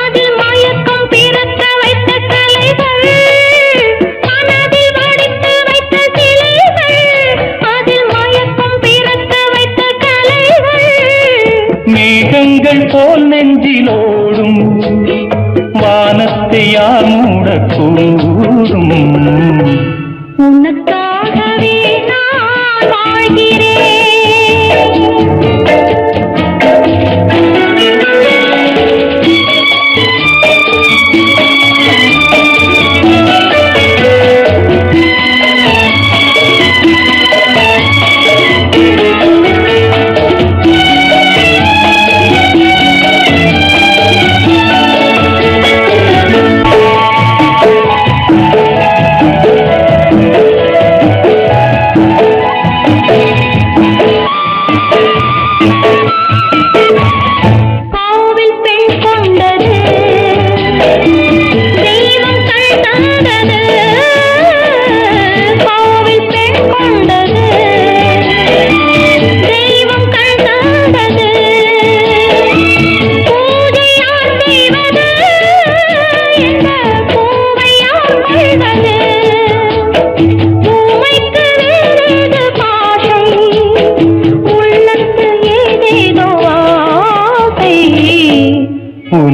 அதில் மயக்கம் பிறக்க வைத்த கலைகள். மனதில் வடித்து வைத்த கிளைகள், அதில் மயக்கம் பிறக்க வைத்த கலைகள். மேகங்கள் போல் நெஞ்சிலோடும் வானத்தை யார் மூடக்கூடும். உனக்காகவே நான் வாழ்கிறேன். உள்ளத்து ஏதேதோ ஆசை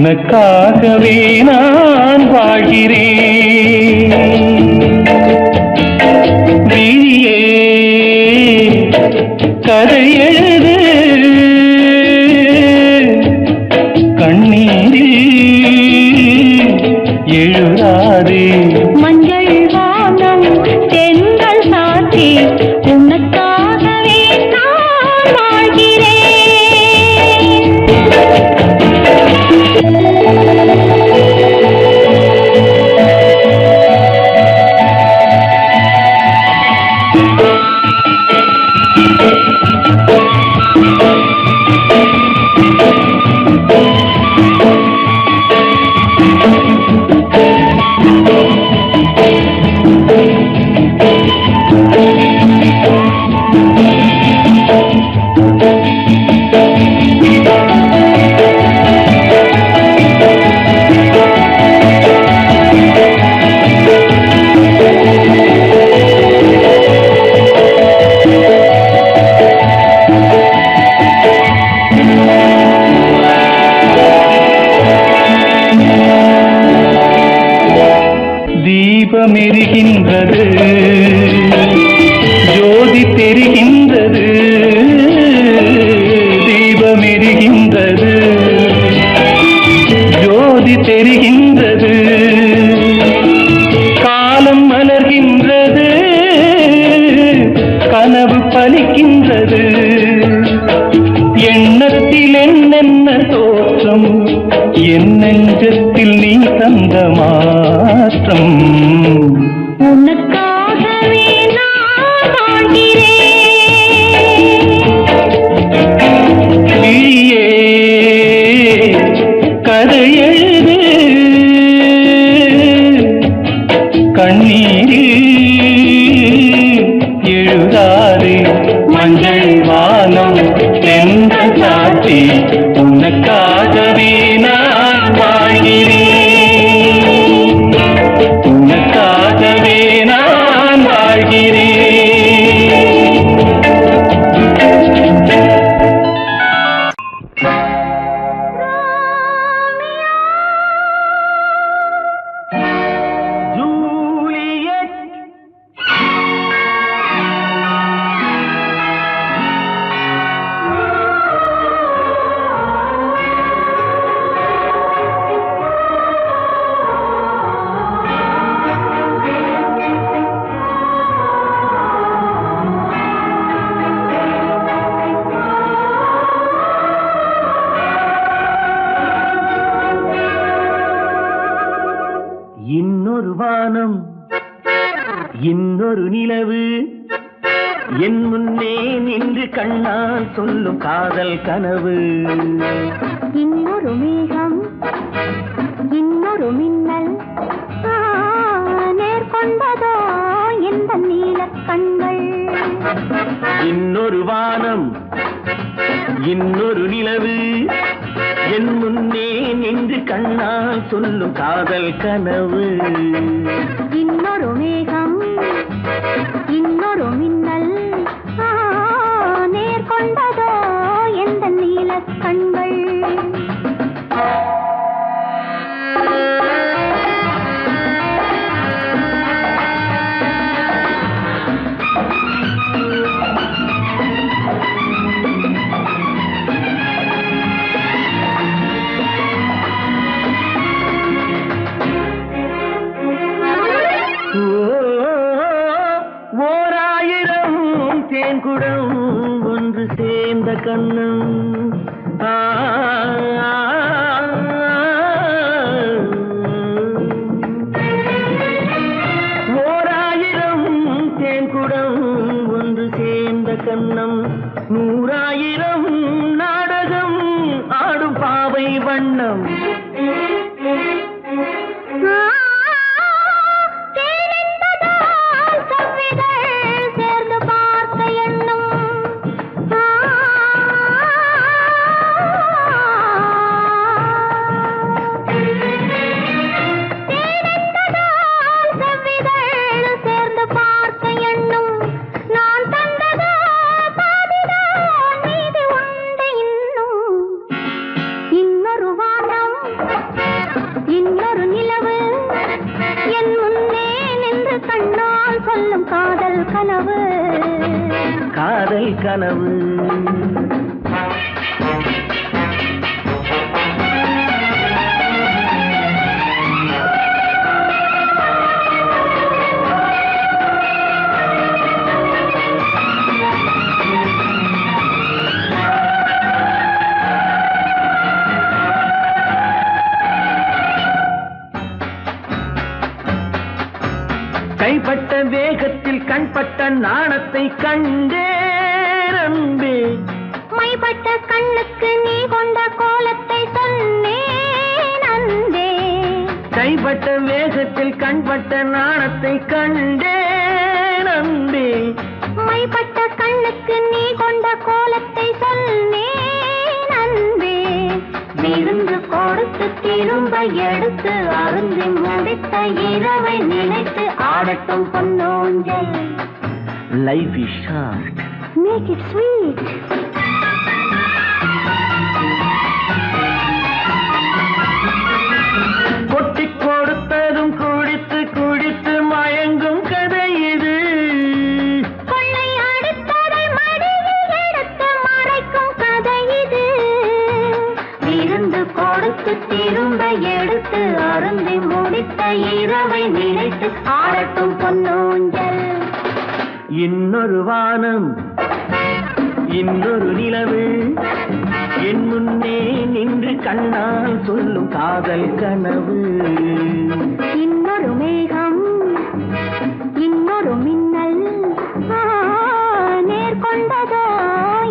உனக்காகவே நான் வாழ்கிறேன். விழியே கதை எழுது, கண்ணீரில் எழுதாதே. மஞ்சள் வானம் தென்றல் சாட்சி உனக்காகவே நான் வாழ்கிறேன். தீபமெரிகின்றது, ஜோதி தெரிகின்றது. தீபமெரிகின்றது, ஜோதி தெரிகின்றது. காலம் மலர்கின்றது, கனவு பலிக்கின்றது. எண்ணத்தில் என்னென்ன தோற்றம், என் நெஞ்சத்தில் நீ தந்த மாற்றம். உனக்காகவே நான் வாழ்கிறேன். விழியே கதை எழுது, கண்ணீரில் எழுதாதே. மஞ்சள் வானம் தென்றல் சாட்சி உனக்காகவே நான் வாழ்கிறேன். உனக்காகவே நான் வாழ்கிறேன். ஜூலியட் இன்னொரு வானம், இன்னொரு நிலவு, என் முன்னே நின்று கண்ணால் சொல்லும் காதல் கனவு. இன்னொரு மேகம், இன்னொரு மின்னல், நேர்கொண்டதோ எந்த நீலக் கண்கள். இன்னொரு வானம், இன்னொரு நிலவு, என் முன்னே நின்று கண்ணால் சொல்லும் காதல் கனவு. இன்னொரு மேகம், இன்னொரு மின்னல், நேர்கொண்டதோ எந்த நீலக் கண்கள். ஓராயிரம் தேன்குடம் ஒன்று சேர்ந்த கண்ணம். ஓராயிரம் தேன்குடம் ஒன்று சேர்ந்த கண்ணம். 100,000 நாடகம் ஆடும் பாவை வண்ணம். இன்னொரு வானம் காதல் கனவு. கைப்பட்ட வேகத்தில் கண்பட்ட நாணத்தை கண்டேன் அன்பே. மைப்பட்ட கண்ணுக்கு நீ கொண்ட கோலத்தை சொன்னேன் அன்பே. கைப்பட்ட வேகத்தில் கண்பட்ட நாணத்தை கண்டேன் அன்பே. மைப்பட்ட கண்ணுக்கு நீ கொண்ட கோலத்தை சொன்னேன் அன்பே. விருந்து கொடுத்து திரும்ப எடுத்து அருந்தி முடித்த இரவை நினைத்து ஆடட்டும் பொன்னூஞ்சல். Life is short. Make it sweet. கொட்டி கொடுத்ததும் குடித்து குடித்து மயங்கும் கதை இது. கொள்ளை அடித்ததை மடியில் எடுத்து மறைக்கும் கதை இது. விருந்து கொடுத்து திரும்ப எடுத்து அருந்தி முடித்த இரவை நினைத்து ஆடட்டும் பொன்னூஞ்சல். இன்னொரு வானம் இன்னொரு நிலவு என் முன்னே நின்று கண்ணால் சொல்லும் காதல் கனவு. இன்னொரு மேகம் இன்னொரு மின்னல் நேர்கொண்டதோ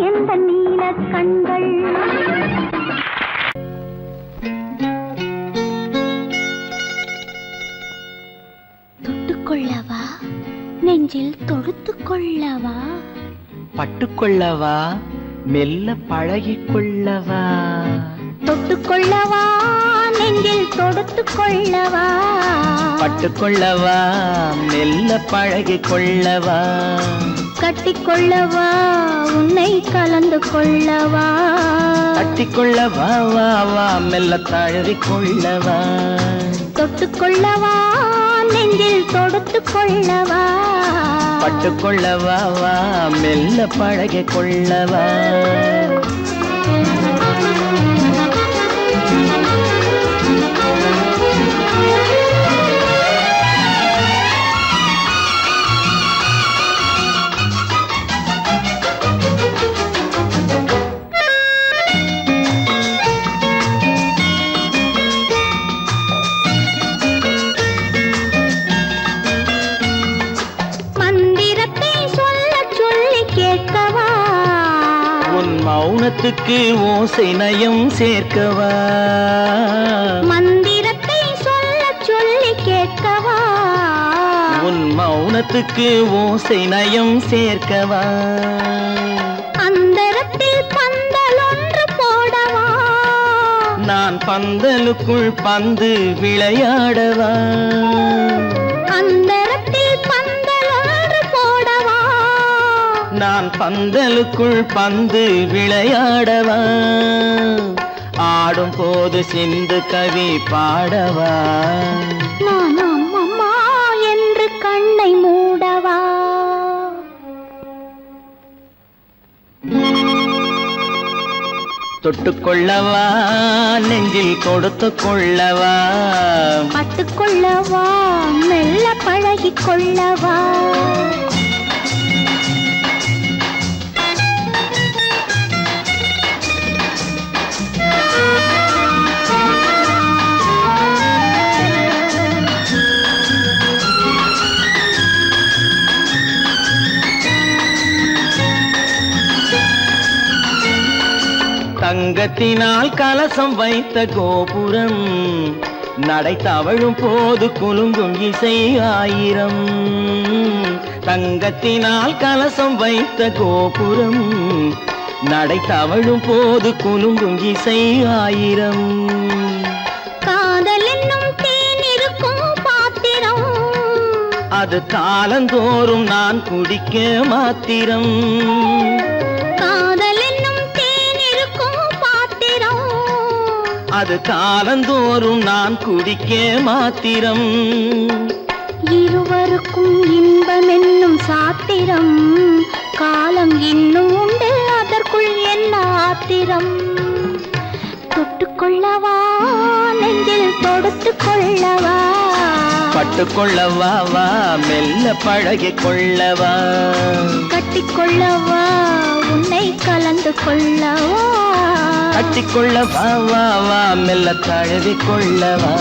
எந்த நீலக் கண்கள். தொட்டுக்கொள்ளவா நெஞ்சில் தொடுத்துக் கொள்ளவா. பட்டுக்கொள்ளவா மெல்ல பழகிக்கொள்ளவா. தொட்டுக்கொள்ளவா நெஞ்சில் தொடுத்துக் கொள்ளவா. பட்டுக்கொள்ளவா மெல்ல பழகிக்கொள்ளவா. கட்டிக்கொள்ளவா உன்னை கலந்து கொள்ளவா. கட்டிக்கொள்ளவா வா வா மெல்ல தழுவிக்கொள்ளவா. தொட்டுக்கொள்ளவா நெஞ்சில் தொடுத்துக் கொள்ளவா. பட்டுக்கொள்ளவா வா மெல்ல பழகிக்கொள்ளவா. மௌனத்துக்கு ஓசை நயம் சேர்க்கவா. மந்திரத்தை சொல்ல சொல்லி கேட்கவா. உன் மௌனத்துக்கு ஓசை நயம் சேர்க்கவா. அந்தரத்தில் பந்தல் ஒன்று போடவா. நான் பந்தலுக்குள் பந்து விளையாடவா. அந்தரத்தில் பந்தல் ஒன்று போடவா. நான் பந்தலுக்குள் பந்து விளையாடவா. ஆடும் போது சிந்து கவி பாடவா. நான் அம்மா என்று கண்ணை மூடவா. தொட்டுக்கொள்ளவா நெஞ்சில் கொடுத்து கொள்ளவா. பட்டுக்கொள்ளவா மெல்ல பழகிக் கொள்ளவா. தங்கத்தினால் கலசம் வைத்த கோபுரம் நடை தவழும் போது குலுங்கும் இசை ஆயிரம். தங்கத்தினால் கலசம் வைத்த கோபுரம் நடை தவழும் போது குலுங்கும் இசை ஆயிரம். காதல் என்னும் தேன் இருக்கும் பாத்திரம். அது காலந்தோறும் நான் குடிக்க மாத்திரம். அது காலந்தோறும் நான் குடிக்க மாத்திரம். இருவருக்கும் இன்பம் என்னும் சாத்திரம் காலம் இன்னும் உண்டு அதற்குள் என்ன ஆத்திரம் தொட்டுக்கொள்ளவா நெஞ்சில் தொடுத்து கொள்ளவா பட்டுக்கொள்ளவா வா மெல்ல பழகிக் கொள்ளவா கட்டிக்கொள்ளவா உன்னை கலந்து கொள்ளவா கட்டிக்கொள்ளவா வா வா மெல்ல தழுவிக் கொள்ளவா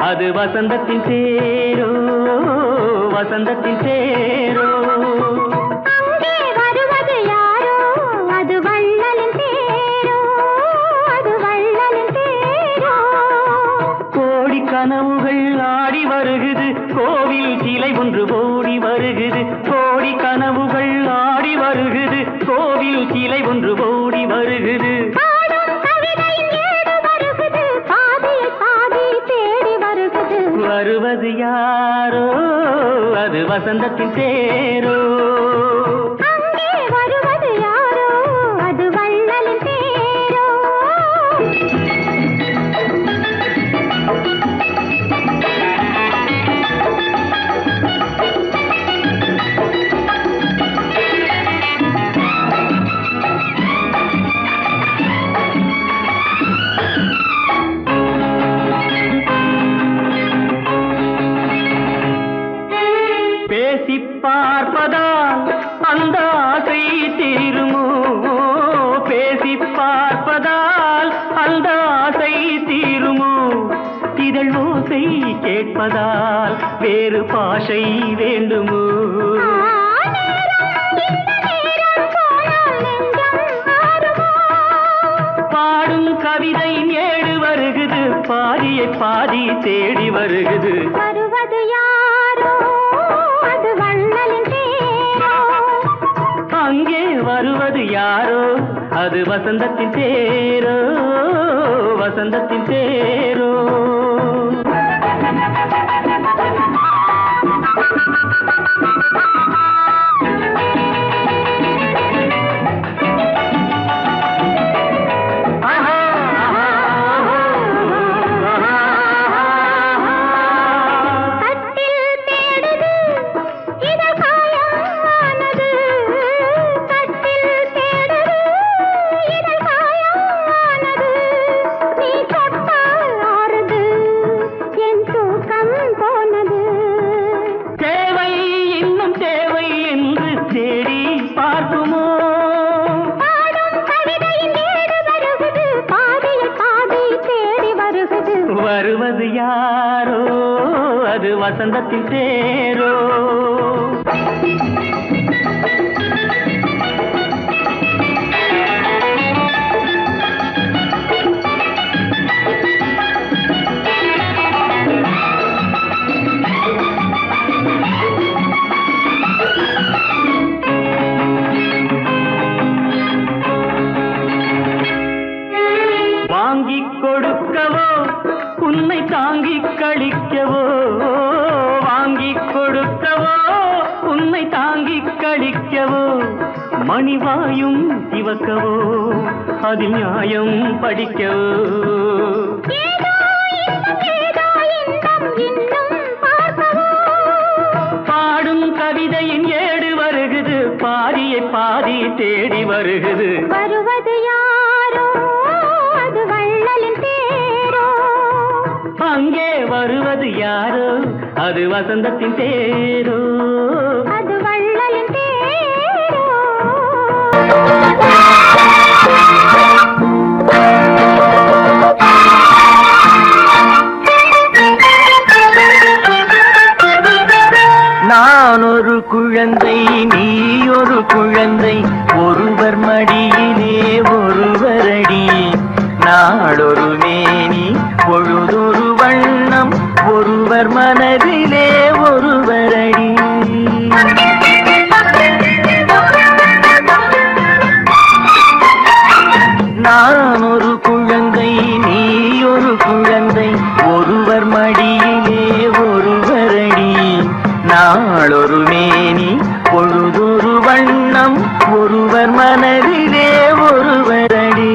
அது வசந்தத்தின் தேரோ வசந்தத்தின் தேரோ அங்கே வருவது யாரோ அது வள்ளலின் தேரோ அது வள்ளலின் தேரோ கோடி கனவுகள் ஆடி வருகுது கோவில் சிலை ஒன்று ஓடி வருகுது கோடி கனவுகள் ஆடி வருகுது கோவில் சிலை ஒன்று ஓடி வருகுது வருவது யாரோ அது வசந்தத்தின் தேரோ அங்கே வருவது யாரோ அது வள்ளலின் தேரோ பார்ப்பதால் அந்த ஆசை தீருமோ பேசி பார்ப்பதால் அந்த ஆசை தீருமோ இதழ் ஓசை கேட்பதால் வேறு பாஷை வேண்டுமோ பாடும் கவிதை ஏடு வருகுது பாதியை பாதி தேடி வருகுது வருவது யாரோ அது வள்ளலின் தேரோ அங்கே வருவது யாரோ அது வசந்தத்தின் தேரோ வசந்தத்தின் தேரோ வருவது யாரோ அது வசந்தத்தின் தேரோ வாங்கிக் கொடுக்கவோ உன்னை தாங்கிக் கழிக்கவோ வாங்கிக் கொடுக்கவோ உன்னை தாங்கிக் கழிக்கவோ மணிவாயும் சிவக்கவோ அதில் நியாயம் படிக்கவோ பாடும் கவிதையின் ஏடு வருகுது பாதியை பாதி தேடி வருகுது வருவது யாரோ அது வள்ளலின் தேரோ அங்கே வருவது யாரோ அது வசந்தத்தின் தேரோ அது வள்ளலின் தேரோ நான் ஒரு குழந்தை நீ ஒரு குழந்தை ஒருவர் மடியிலே ஒருவரடி நாளொரு மேனி பொழுதொரு வண்ணம் ஒருவர் மனதிலே ஒருவரடி நான் ஒரு குழந்தை நீ ஒரு குழந்தை ஒருவர் மடியிலே ஒருவரடி நாளொரு மேனி பொழுதொரு வண்ணம் ஒருவர் மனதிலே ஒருவரடி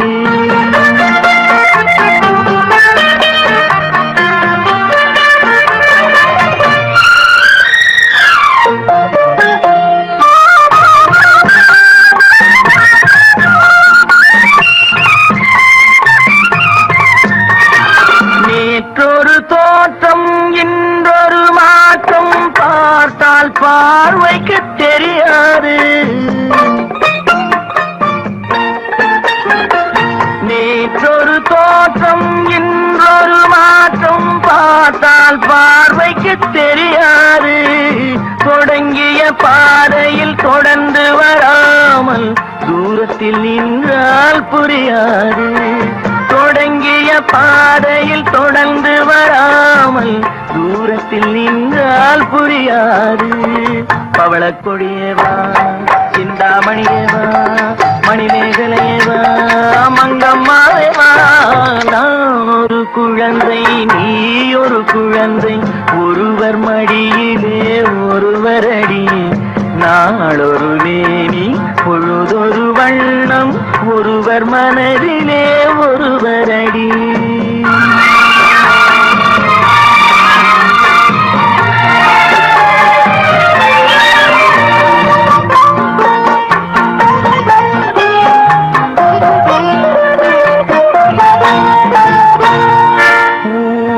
நேற்றொரு தோற்றம் இன்றொரு மாற்றம் பார்த்தால் பார்வைக்கு தெரியாது நேற்றொரு தோற்றம் இன்றொரு மாற்றம் பார்த்தால் பார்வைக்கு தெரியாது தொடங்கிய பாதையில் தொடர்ந்து வராமல் தூரத்தில் நின்றால் புரியாது தொடங்கிய பாதையில் தொடர்ந்து வராமல் தூரத்தில் நின்றால் புரியாது பவளக் கொடியேவா சிந்தாமணியேவா மணிமேகலையேவா மங்கம்மாவேவா நான் ஒரு குழந்தை நீ ஒரு குழந்தை ஒருவர் மடியிலே ஒருவரடி நாளொரு மேனி பொழுதொரு வண்ணம் ஒருவர் மனதிலே ஒருவரடி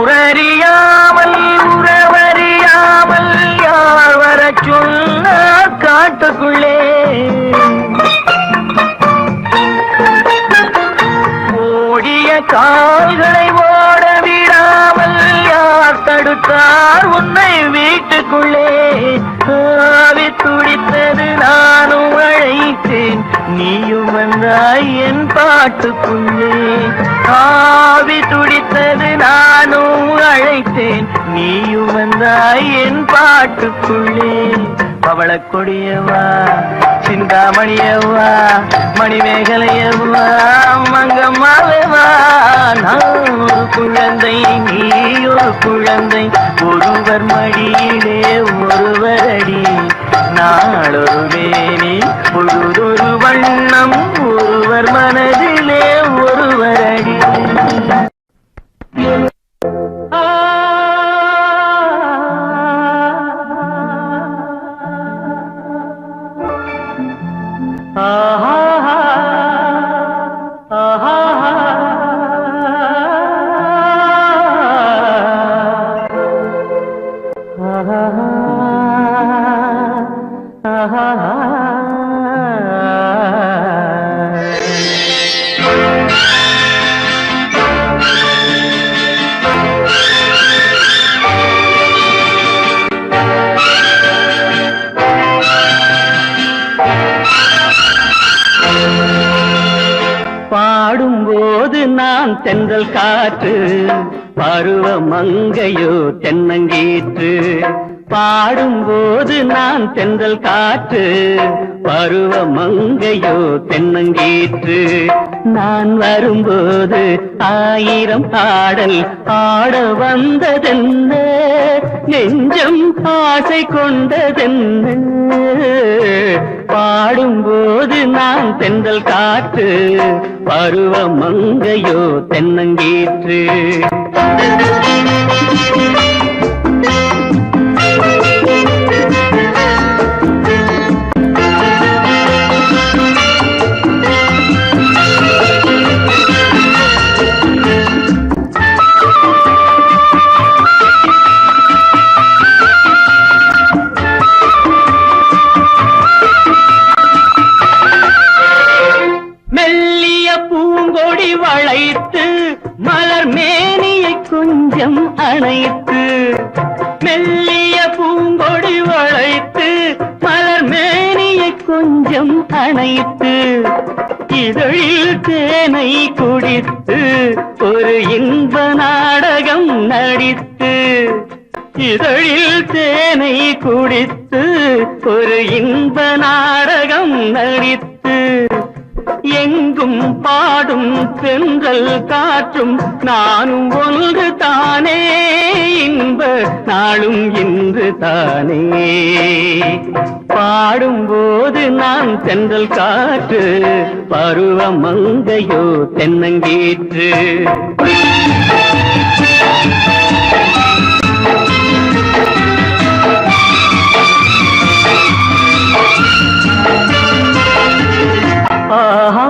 ஊரறியாமல் உறவறியாமல் யார் வரச் சொன்னார் காட்டுக்குள்ளே ஓடிய கால்களை ஓட விடாமல் யார் தடுத்தார் உன்னை வீட்டுக்குள்ளே ஆவி துடித்தது நானும் அழைத்தேன் நீயும் வந்தாய் என் பாட்டுக்குள்ளே ஆவி துடித்தது நானும் அழைத்தேன் நீயும் வந்தாய் என் பாட்டுக்குள்ளே பவளக் கொடியவா சிந்தாமணியவா மணிமேகலையவா மங்கம்மாவேவா நான் ஒரு குழந்தை நீ ஒரு குழந்தை ஒருவர் மடியிலே ஒருவரடி நாளொரு மேனி பொழுதொரு வண்ணம் ஒருவர் மனதிலே ஒருவரடி பாடும்போது நான் தென்றல் காற்று பருவ மங்கையோ தென்னங்கீற்று பாடும்போது நான் தென்றல் காற்று பருவ மங்கையோ தென்னங்கீற்று நான் வரும்போது ஆயிரம் பாடல் ஆட வந்ததென்ன நெஞ்சம் ஆசை கொண்டதென்ன பாடும்போது நான் தென்றல் காற்று பருவ மங்கையோ தென்னங்கீற்று வளைத்து மலர் மேனியை கொஞ்சம் அணைத்து மெல்லிய பூங்கொடி வளைத்து நெஞ்சம் அணைத்து இதழில் தேனை குடித்து ஒரு இன்ப நாடகம் நடித்து இதழில் தேனை குடித்து ஒரு இன்ப நாடகம் நடித்து எங்கும் பாடும் தென்றல் காற்றும் நானும் ஒன்று தானே இன்ப நாளும் இன்று தானே பாடும்போது நான் தென்றல் காற்று பருவ மங்கையோ தென்னங்கீற்று ஆஹா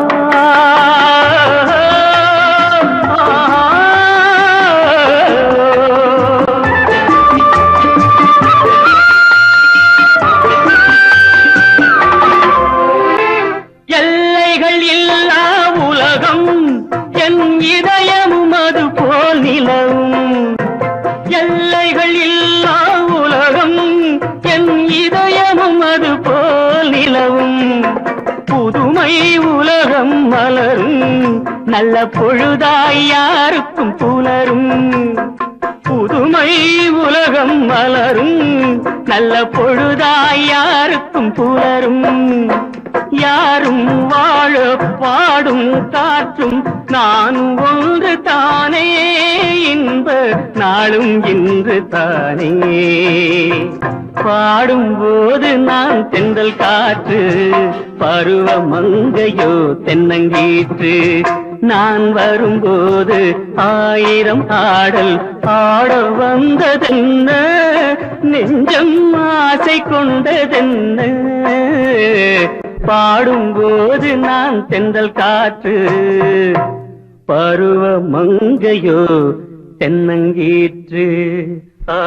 எல்லைகள் இல்லா உலகம் என் இதயமும் அது போல் நிலவும் எல்லைகள் இல்லா உலகம் என் இதயமும் அது போல் நிலவும் புதுமை உலகம் மலரும் நல்ல பொழுதாய் யாருக்கும் புலரும் புதுமை உலகம் மலரும் நல்ல பொழுதாய் யாருக்கும் புலரும் யாரும் வாழ பாடும் காற்றும் நானும் ஒன்று தானே இன்ப நாளும் இன்று தானே பாடும்போது நான் தென்றல் காற்று பருவ மங்கையோ தென்னங்கீற்று நான் வரும்போது ஆயிரம் ஆடல் ஆட வந்ததென்ன நெஞ்சம் ஆசை கொண்டதென்ன பாடும்போது நான் தென்றல் காற்று பருவ மங்கையோ தென்னங்கீற்று ஆ